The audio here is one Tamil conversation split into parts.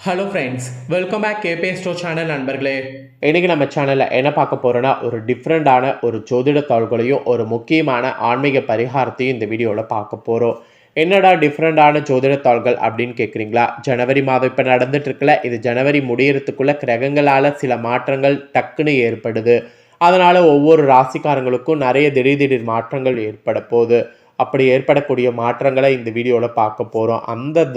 ஹலோ ஃப்ரெண்ட்ஸ், வெல்கம் பேக் கேபே ஸ்டோர் சேனல் நண்பர்களே. இன்றைக்கி நம்ம சேனலில் என்ன பார்க்க போகிறோன்னா, ஒரு டிஃப்ரெண்ட்டான ஒரு ஜோதிட தாள்களையும் ஒரு முக்கியமான ஆன்மீக பரிகாரத்தையும் இந்த வீடியோவில் பார்க்க போகிறோம். என்னடா டிஃப்ரெண்ட்டான ஜோதிட தாள்கள் அப்படின்னு கேட்குறீங்களா? ஜனவரி மாதம் இப்போ நடந்துட்டுருக்குல, இது ஜனவரி முடியறதுக்குள்ளே கிரகங்களால் சில மாற்றங்கள் டக்குன்னு ஏற்படுது. அதனால் ஒவ்வொரு ராசிக்காரங்களுக்கும் நிறைய திடீர் மாற்றங்கள் ஏற்பட போகுது. அப்படி ஏற்படக்கூடிய மாற்றங்களை இந்த வீடியோவில் பார்க்க போகிறோம்.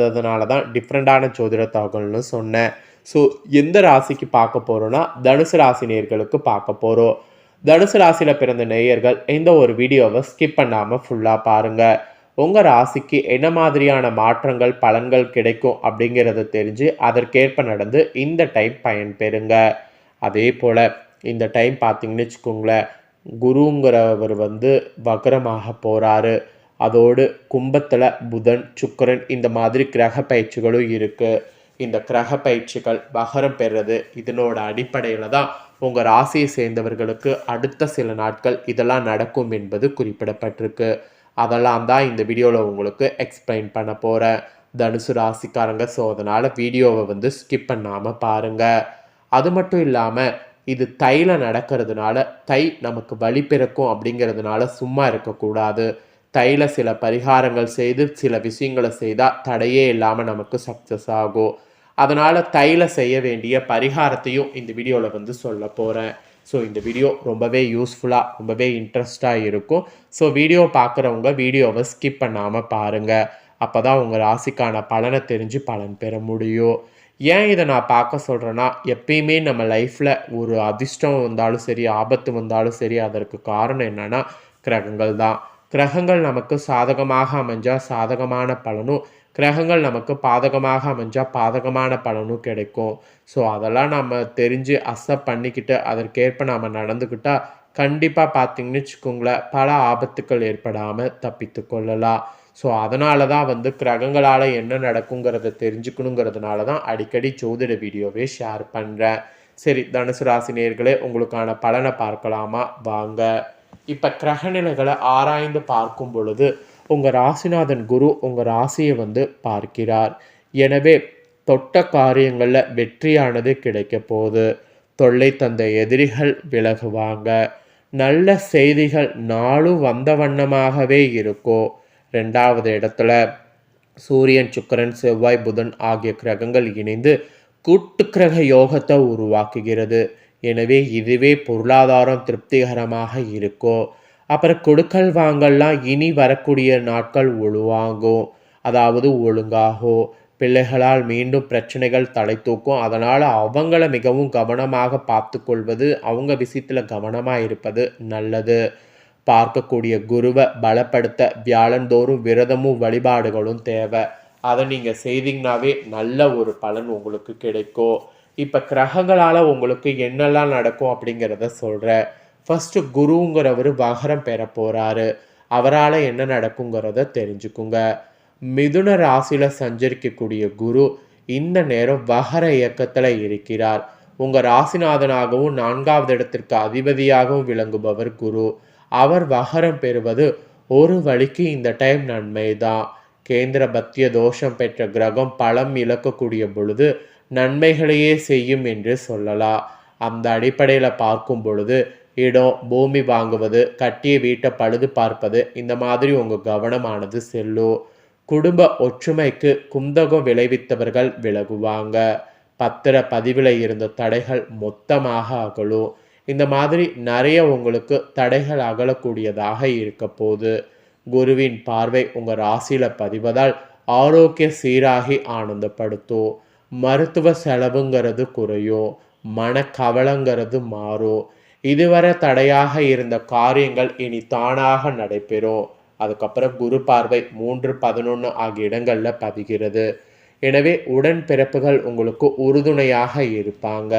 இதனால தான் டிஃப்ரெண்ட்டான ஜோதிட தகவல்னு சொன்னேன். ஸோ எந்த ராசிக்கு பார்க்க போகிறோன்னா, தனுசு ராசி நேயர்களுக்கு பார்க்க போகிறோம். தனுசு ராசியில் பிறந்த நேயர்கள் இந்த ஒரு வீடியோவை ஸ்கிப் பண்ணாமல் ஃபுல்லாக பாருங்கள். உங்கள் ராசிக்கு என்ன மாதிரியான மாற்றங்கள் பலன்கள் கிடைக்கும் அப்படிங்கிறத தெரிஞ்சு அதற்கேற்ப நடந்து இந்த டைம் பயன்பெறுங்க. அதே போல் இந்த டைம் பார்த்தீங்கன்னு வச்சுக்கோங்களேன், குருங்கிறவர் வக்ரமாக போகிறாரு. அதோடு கும்பத்தில் புதன் சுக்கிரன் இந்த மாதிரி கிரக பயிற்சிகளும் இருக்குது. இந்த கிரக பயிற்சிகள் வகரம் பெறுறது இதனோட அடிப்படையில் தான் உங்கள் ராசியை சேர்ந்தவர்களுக்கு அடுத்த சில நாட்கள் இதெல்லாம் நடக்கும் என்பது குறிப்பிடப்பட்டிருக்கு. அதெல்லாம் தான் இந்த வீடியோவில் உங்களுக்கு எக்ஸ்பிளைன் பண்ண போகிறேன். தனுசு ராசிக்காரங்க, ஸோ அதனால் வீடியோவை ஸ்கிப் பண்ணாமல் பாருங்கள். அது மட்டும் இல்லாமல் இது தைல நடக்கிறதுனால தை நமக்கு வழி பிறக்கும் அப்படிங்கிறதுனால சும்மா இருக்கக்கூடாது. தைல சில பரிகாரங்கள் செய்து சில விஷயங்களை செய்தால் தடையே இல்லாமல் நமக்கு சக்ஸஸ் ஆகும். அதனால் தைல செய்ய வேண்டிய பரிகாரத்தையும் இந்த வீடியோவில் சொல்ல போகிறேன். ஸோ இந்த வீடியோ ரொம்பவே யூஸ்ஃபுல்லாக ரொம்பவே இன்ட்ரெஸ்டாக இருக்கும். ஸோ வீடியோ பார்க்குறவங்க வீடியோவை ஸ்கிப் பண்ணாமல் பாருங்கள். அப்போ தான் உங்கள் ராசிக்கான பலனை தெரிஞ்சு பலன் பெற முடியும். ஏன் இதை நான் பார்க்க சொல்கிறேன்னா, எப்பயுமே நம்ம லைஃப்பில் ஒரு அதிர்ஷ்டம் வந்தாலும் சரி, ஆபத்து வந்தாலும் சரி, அதற்கு காரணம் என்னென்னா கிரகங்கள் தான். கிரகங்கள் நமக்கு சாதகமாக அமைஞ்சால் சாதகமான பலனும், கிரகங்கள் நமக்கு பாதகமாக அமைஞ்சால் பாதகமான பலனும் கிடைக்கும். ஸோ அதெல்லாம் நம்ம தெரிஞ்சு அக்செப்ட் பண்ணிக்கிட்டு அதற்கேற்ப நாம் நடந்துக்கிட்டால் கண்டிப்பாக பார்த்திங்கன்னு வச்சுக்கோங்களேன், பல ஆபத்துக்கள் ஏற்படாமல் தப்பித்து கொள்ளலாம். ஸோ அதனால தான் கிரகங்களால் என்ன நடக்குங்கிறத தெரிஞ்சுக்கணுங்கிறதுனால தான் அடிக்கடி ஜோதிட வீடியோவே ஷேர் பண்ணுறேன். சரி, தனுசு ராசி நேயர்களே, உங்களுக்கான பலனை பார்க்கலாமா வாங்க. இப்போ கிரகநிலைகளை ஆராய்ந்து பார்க்கும் பொழுது உங்கள் ராசிநாதன் குரு உங்கள் ராசியை பார்க்கிறார். எனவே தொட்ட காரியங்களில் வெற்றியானது கிடைக்க போகுது. தொல்லை தந்த எதிரிகள் விலகுவாங்க. நல்ல செய்திகள் நாளும் வந்த வண்ணமாகவே இருக்கும். ரெண்டாவது இடத்துல சூரியன் சுக்கிரன் செவ்வாய் புதன் ஆகிய கிரகங்கள் இணைந்து கூட்டு கிரக யோகத்தை உருவாக்குகிறது. எனவே இதுவே பொருளாதாரம் திருப்திகரமாக இருக்கும். அப்புறம் கொடுக்கல் வாங்கல்லாம் இனி வரக்கூடிய நாட்கள் ஒழுவாகும், அதாவது ஒழுங்காகும். பிள்ளைகளால் மீண்டும் பிரச்சனைகள் தலை தூக்கும். அதனால் அவங்கள மிகவும் கவனமாக பார்த்து கொள்வது, அவங்க விஷயத்தில் கவனமாக இருப்பது நல்லது. பார்க்கக்கூடிய குருவை பலப்படுத்த வியாழந்தோறும் விரதமும் வழிபாடுகளும் தேவை. அதை நீங்கள் செய்தீங்கன்னாவே நல்ல ஒரு பலன் உங்களுக்கு கிடைக்கும். இப்போ கிரகங்களால் உங்களுக்கு என்னெல்லாம் நடக்கும் அப்படிங்கிறத சொல்கிறேன். ஃபஸ்ட்டு குருங்கிறவர் வகரம் பெற போகிறாரு. அவரால் என்ன நடக்குங்கிறத தெரிஞ்சுக்குங்க. மிதுன ராசியில் சஞ்சரிக்கக்கூடிய குரு இந்த நேரம் வகர இயக்கத்தில் இருக்கிறார். உங்கள் ராசிநாதனாகவும் 4வது இடத்திற்கு அதிபதியாகவும் விளங்குபவர் குரு. அவர் வகரம் பெறுவது ஒரு வழிக்கு இந்த டைம் நன்மை தான். கேந்திர பத்திய தோஷம் பெற்ற கிரகம் பலம் இழக்கக்கூடிய பொழுது நன்மைகளையே செய்யும் என்று சொல்லலாம். அந்த அடிப்படையில் பார்க்கும் பொழுது இடம் பூமி வாங்குவது, கட்டிய வீட்டை பழுது பார்ப்பது, இந்த மாதிரி உங்கள் கவனமானது செல்லும். குடும்ப ஒற்றுமைக்கு குந்தகம் விளைவித்தவர்கள் விலகுவாங்க. பத்திர பதிவில் இருந்த தடைகள் மொத்தமாக அகலும். இந்த மாதிரி நிறைய உங்களுக்கு தடைகள் அகலக்கூடியதாக இருக்க போகுது. குருவின் பார்வை உங்கள் ராசியில் பதிவதால் ஆரோக்கிய சீராகி ஆனந்தப்படுத்தும். மருத்துவ செலவுங்கிறது குறையும். மனக்கவலைங்கிறது மாறும். இதுவரை தடையாக இருந்த காரியங்கள் இனி தானாக நடைபெறும். அதுக்கப்புறம் குரு பார்வை 3, 11 ஆகிய இடங்களில் பதிகிறது. எனவே உடன்பிறப்புகள் உங்களுக்கு உறுதுணையாக இருப்பாங்க.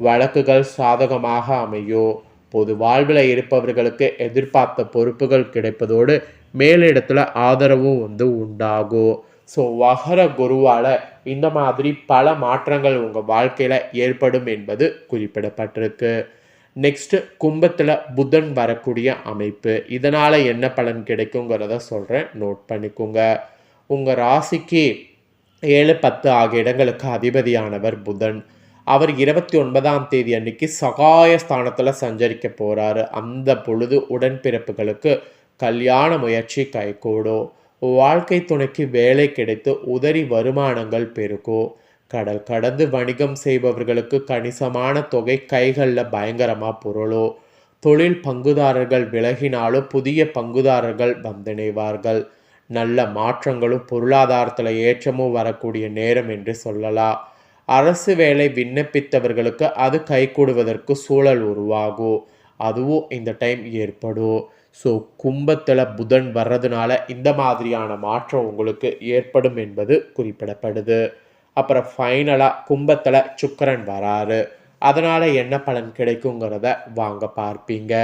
வழக்குகள் சாதகமாக அமையும். பொது வாழ்வில் இருப்பவர்களுக்கு எதிர்பார்த்த பொறுப்புகள் கிடைப்பதோடு மேலிடத்தில் ஆதரவும் உண்டாகும். ஸோ வகர குருவால் இந்த மாதிரி பல மாற்றங்கள் உங்கள் வாழ்க்கையில் ஏற்படும் என்பது குறிப்பிடப்பட்டிருக்கு. நெக்ஸ்ட்டு கும்பத்தில் புதன் வரக்கூடிய அமைப்பு, இதனால் என்ன பலன் கிடைக்குங்கிறத சொல்கிறேன், நோட் பண்ணிக்கோங்க. உங்கள் ராசிக்கு 7, 10 ஆகிய இடங்களுக்கு அதிபதியானவர் புதன். அவர் 29ஆம் தேதி அன்னைக்கு சகாய ஸ்தானத்துல சஞ்சரிக்க போறாரு. அந்த பொழுது உடன்பிறப்புகளுக்கு கல்யாண முயற்சி கைகூடும். வாழ்க்கை துணைக்கு வேலை கிடைத்து உதறி வருமானங்கள் பெருகும். கடல் கடந்து வணிகம் செய்பவர்களுக்கு கணிசமான தொகை கைகளில் பயங்கரமா புரளும். தொழில் பங்குதாரர்கள் விலகினாலும் புதிய பங்குதாரர்கள் வந்திணைவார்கள். நல்ல மாற்றங்களும் பொருளாதாரத்தில் ஏற்றமும் வரக்கூடிய நேரம் என்று சொல்லலாம். அரசு வேலை விண்ணப்பித்தவர்களுக்கு அது கைகூடுவதற்கு சூழல் உருவாகும். அதுவும் இந்த டைம் ஏற்படும். ஸோ கும்பத்தில் புதன் வர்றதுனால இந்த மாதிரியான மாற்றம் உங்களுக்கு ஏற்படும் என்பது குறிப்பிடப்படுது. அப்புறம் ஃபைனலாக கும்பத்தில் சுக்கிரன் வராரு. அதனால் என்ன பலன் கிடைக்குங்கிறத வாங்க பார்ப்பீங்க.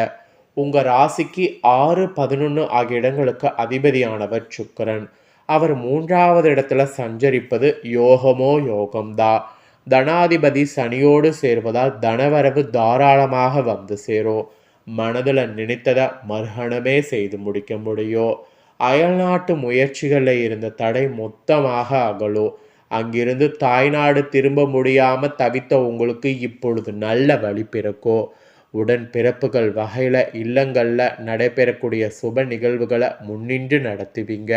உங்கள் ராசிக்கு 6, 11 ஆகிய இடங்களுக்கு அதிபதியானவர் சுக்கிரன். அவர் 3வது இடத்துல சஞ்சரிப்பது யோகமோ யோகம்தான். தனாதிபதி சனியோடு சேர்வதால் தனவரவு தாராளமாக வந்து சேரும். மனதில் நினைத்ததை மறுகணமே செய்து முடிக்க முடியும். அயல்நாட்டு முயற்சிகளில் இருந்த தடை மொத்தமாக அகலும். அங்கிருந்து தாய்நாடு திரும்ப முடியாமல் தவித்த உங்களுக்கு இப்பொழுது நல்ல வழி பிறக்கும். உடன் பிறப்புகள் வகையில் இல்லங்களில் நடைபெறக்கூடிய சுப நிகழ்வுகளை முன்னின்று நடத்துவீங்க.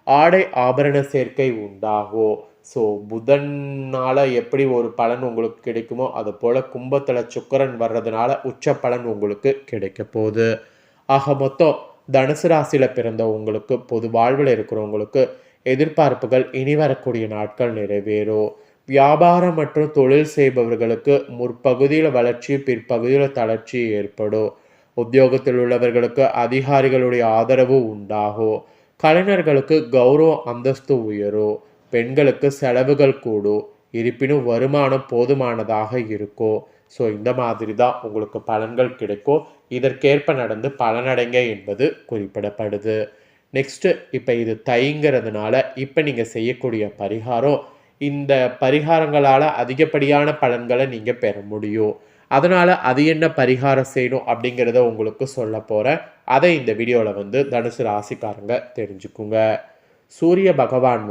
ஆடை ஆபரண சேர்க்கை உண்டாகும். ஸோ புதனால் எப்படி ஒரு பலன் உங்களுக்கு கிடைக்குமோ அது போல் கும்பத்தில் சுக்கிரன் வர்றதுனால உச்ச பலன் உங்களுக்கு கிடைக்க போகுது. ஆக மொத்தம் தனுசு ராசியில் பிறந்த உங்களுக்கு, பொது வாழ்வில் இருக்கிறவங்களுக்கு எதிர்பார்ப்புகள் இனி வரக்கூடிய நாட்கள் நிறைவேறும். வியாபாரம் மற்றும் தொழில் செய்பவர்களுக்கு முற்பகுதியில் வளர்ச்சி, பிற்பகுதியில் தளர்ச்சி ஏற்படும். உத்தியோகத்தில் உள்ளவர்களுக்கு அதிகாரிகளுடைய ஆதரவு உண்டாகும். கலைஞர்களுக்கு கௌரவ அந்தஸ்து உயரும். பெண்களுக்கு செலவுகள் கூடும். இருப்பினும் வருமானம் போதுமானதாக இருக்கும். ஸோ இந்த மாதிரி தான் உங்களுக்கு பலன்கள் கிடைக்கும். இதற்கேற்ப நடந்து பலனடைங்க என்பது குறிப்பிடப்படுது. நெக்ஸ்ட்டு இப்போ இது தைங்கிறதுனால இப்போ நீங்கள் செய்யக்கூடிய பரிகாரம், இந்த பரிகாரங்களால் அதிகப்படியான பலன்களை நீங்கள் பெற முடியும். அதனால் அது என்ன பரிகாரம் செய்யணும் அப்படிங்கிறத உங்களுக்கு சொல்ல போகிறேன். அதை இந்த வீடியோவில் தனுசு ராசிக்காரங்க தெரிஞ்சுக்குங்க. சூரிய பகவான்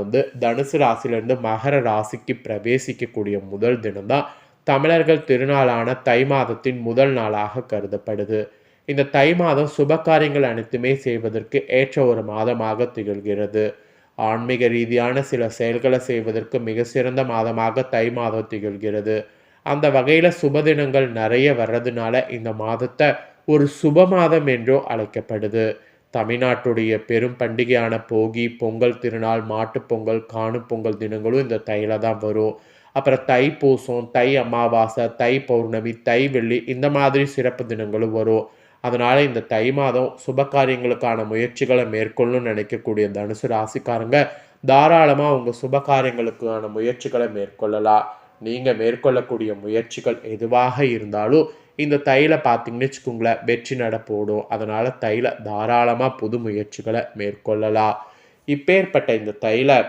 தனுசு ராசியிலேருந்து மகர ராசிக்கு பிரவேசிக்கக்கூடிய முதல் தினம்தான் தமிழர்கள் திருநாளான தை மாதத்தின் முதல் நாளாக கருதப்படுது. இந்த தை மாதம் சுப காரியங்கள் அனைத்துமே செய்வதற்கு ஏற்ற ஒரு மாதமாக திகழ்கிறது. ஆன்மீக ரீதியான சில செயல்களை செய்வதற்கு மிக சிறந்த மாதமாக தை மாதம் திகழ்கிறது. அந்த வகையில் சுப தினங்கள் நிறைய வர்றதுனால இந்த மாதத்தை ஒரு சுப மாதம் என்றோ அழைக்கப்படுது. தமிழ்நாட்டுடைய பெரும் பண்டிகையான போகி, பொங்கல் திருநாள், மாட்டுப்பொங்கல், காணும் பொங்கல் தினங்களும் இந்த தையில தான் வரும். அப்புறம் தைப்பூசம், தை அமாவாசை, தை பௌர்ணமி, தை வெள்ளி இந்த மாதிரி சிறப்பு தினங்களும் வரும். அதனால் இந்த தை மாதம் சுப காரியங்களுக்கான முயற்சிகளை மேற்கொள்ளணும்னு நினைக்கக்கூடிய தனுசு ராசிக்காரங்க தாராளமாக உங்கள் சுப காரியங்களுக்கான முயற்சிகளை மேற்கொள்ளலாம். நீங்கள் மேற்கொள்ளக்கூடிய முயற்சிகள் எதுவாக இருந்தாலும் இந்த தையில பார்த்தீங்கன்னு வச்சுக்கோங்களேன் வெற்றி நடப்போடும். அதனால் தையில தாராளமாக புது முயற்சிகளை மேற்கொள்ளலாம். இப்பேற்பட்ட இந்த தையில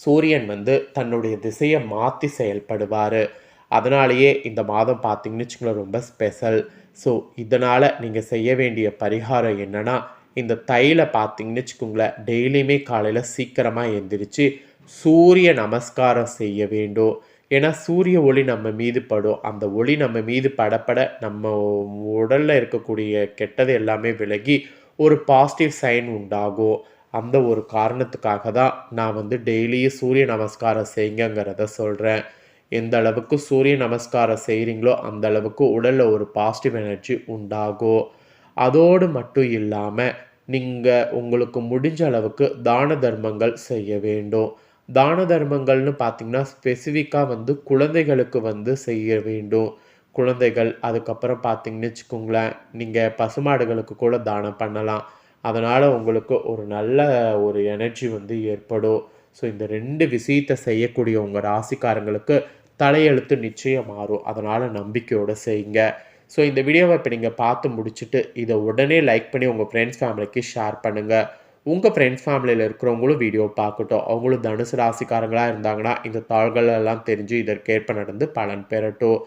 சூரியன் தன்னுடைய திசையை மாற்றி செயல்படுவார். அதனாலேயே இந்த மாதம் பார்த்தீங்கன்னு வச்சுக்கோங்களேன் ரொம்ப ஸ்பெஷல். ஸோ இதனால் நீங்கள் செய்ய வேண்டிய பரிகாரம் என்னென்னா, இந்த தையில பார்த்தீங்கன்னு வச்சுக்கோங்களேன் டெய்லியுமே காலையில் சீக்கிரமாக எழுந்திரிச்சு சூரிய நமஸ்காரம் செய்ய வேண்டும். ஏன்னா சூரிய ஒளி நம்ம மீது படும். அந்த ஒளி நம்ம மீது படப்பட நம்ம உடலில் இருக்கக்கூடிய கெட்டது எல்லாமே விலகி ஒரு பாசிட்டிவ் சைன் உண்டாகும். அந்த ஒரு காரணத்துக்காக தான் நான் டெய்லியும் சூரிய நமஸ்காரம் செய்யுங்கிறத சொல்கிறேன். எந்த அளவுக்கு சூரிய நமஸ்காரம் செய்கிறீங்களோ அந்த அளவுக்கு உடலில் ஒரு பாசிட்டிவ் எனர்ஜி உண்டாகும். அதோடு மட்டும் இல்லாமல் நீங்கள் உங்களுக்கு முடிஞ்ச அளவுக்கு தான தர்மங்கள் செய்ய வேண்டும். தான தர்மங்கள்னு பார்த்தீங்கன்னா ஸ்பெசிஃபிக்காக குழந்தைகளுக்கு செய்ய வேண்டும். குழந்தைகள், அதுக்கப்புறம் பார்த்தீங்கன்னு வச்சுக்கோங்களேன் நீங்கள் பசுமாடுகளுக்கு கூட தானம் பண்ணலாம். அதனால் உங்களுக்கு ஒரு நல்ல ஒரு எனர்ஜி ஏற்படும். ஸோ இந்த 2 விஷயத்தை செய்யக்கூடிய உங்கள் ராசிக்காரங்களுக்கு தலையெழுத்து நிச்சயம் மாறும். அதனால் நம்பிக்கையோடு செய்யுங்க. ஸோ இந்த வீடியோவை இப்போ நீங்கள் பார்த்து முடிச்சுட்டு இதை உடனே லைக் பண்ணி உங்கள் ஃப்ரெண்ட்ஸ் ஃபேமிலிக்கு ஷேர் பண்ணுங்கள். உங்கள் ஃப்ரெண்ட்ஸ் ஃபேமிலியில் இருக்கிறவங்களும் வீடியோ பார்க்கட்டும். அவங்களும் தனுசு ராசிக்காரங்களாக இருந்தாங்கன்னா இந்த தாள்கள் எல்லாம் தெரிஞ்சு இதற்கேற்ப நடந்து பலன் பெறட்டும்.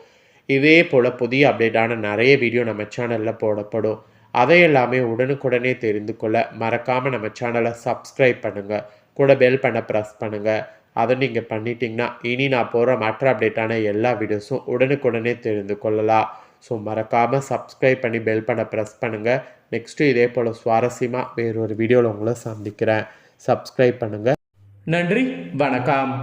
இதே போல் புதிய அப்டேட்டான நிறைய வீடியோ நம்ம சேனலில் போடப்படும். அதை எல்லாமே உடனுக்குடனே தெரிந்து கொள்ள மறக்காமல் நம்ம சேனலை சப்ஸ்கிரைப் பண்ணுங்கள். கூட பெல் பண்ண ப்ரெஸ் பண்ணுங்கள். அதை நீங்கள் பண்ணிட்டீங்கன்னா இனி நான் போகிற மற்ற அப்டேட்டான எல்லா வீடியோஸும் உடனுக்குடனே தெரிந்து கொள்ளலாம். ஸோ மறக்காமல் சப்ஸ்கிரைப் பண்ணி பெல் பண்ண ப்ரெஸ் பண்ணுங்கள். நெக்ஸ்ட்டு இதே போல் சுவாரஸ்யமாக வேறொரு வீடியோவில் உங்களை சந்திக்கிறேன். சப்ஸ்கிரைப் பண்ணுங்கள். நன்றி, வணக்கம்.